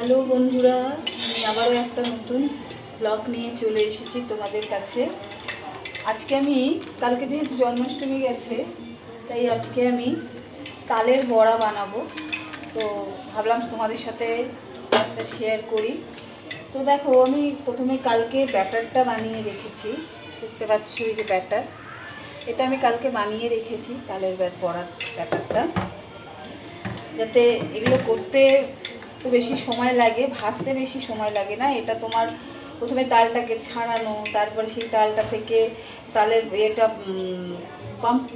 Hello বন্ধুরা, আমি আবারও একটা নতুন ব্লগ নিয়ে চলে এসেছি তোমাদের কাছে। আজকে আমি কালকে যেহেতু জন্মাষ্টমী গেছে, তাই আজকে আমি তালের বড়া বানাবো। তো ভাবলাম তোমাদের সাথে একটা শেয়ার করি। তো দেখো, আমি প্রথমে কালকে ব্যাটারটা বানিয়ে রেখেছি। দেখতে পাচ্ছ এই যে ব্যাটার, এটা আমি কালকে বানিয়ে রেখেছি তালের বড়ার ব্যাটারটা। যাতে এগুলো করতে তো বেশি সময় লাগে, ভাজতে বেশি সময় লাগে না। এটা তোমার প্রথমে তালটাকে ছাড়ানো, তারপরে সেই তালটা থেকে তালের এটা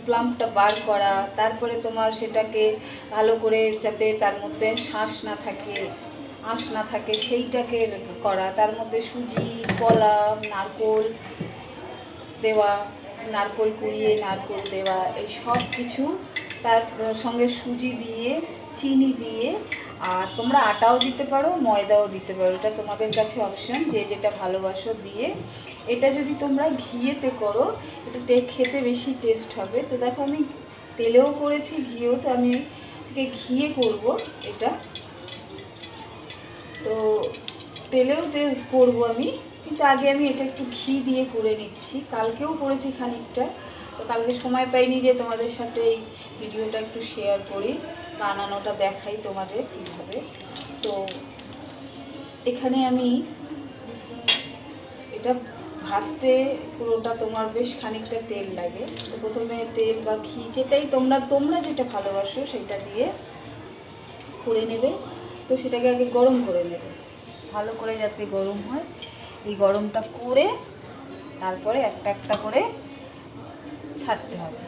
প্লাম্পটা বার করা, তারপরে তোমার সেটাকে ভালো করে যাতে তার মধ্যে শাঁস না থাকে, আঁশ না থাকে, সেইটাকে করা। তার মধ্যে সুজি, কলা, নারকোল দেওয়া, নারকোল কুড়িয়ে নারকোল দেওয়া, এই সব কিছু। তার সঙ্গে সুজি দিয়ে, চিনি দিয়ে, আর তোমরা আটাও দিতে পারো, ময়দাও দিতে পারো, এটা তোমাদের কাছে অপশন, যে যেটা ভালোবাসো দিয়ে। এটা যদি তোমরা ঘিয়েতে করো, এটা খেতে বেশি টেস্ট হবে। তো দেখো, আমি তেলেও করেছি, ঘিয়েও। তো আমি আজকে ঘিয়ে করব এটা। তো তেলেও করব আমি, কিন্তু আগে আমি এটা একটু ঘি দিয়ে করে নিচ্ছি। কালকেও করেছি খানিকটা, তো কালকে সময় পাইনি যে তোমাদের সাথে এই ভিডিওটা একটু শেয়ার করি, বানানোটা দেখাই তোমাদের কীভাবে। তো এখানে আমি এটা ভাজতে পুরোটা তোমার বেশ খানিকটা তেল লাগে। তো প্রথমে তেল বা ঘি, যেটাই তোমরা যেটা ভালোবাসো সেটা দিয়ে করে নেবে। তো সেটাকে আগে গরম করে নেবে, ভালো করে যাতে গরম হয়। এই গরমটা করে তারপরে একটা একটা করে ছাড়তে হবে।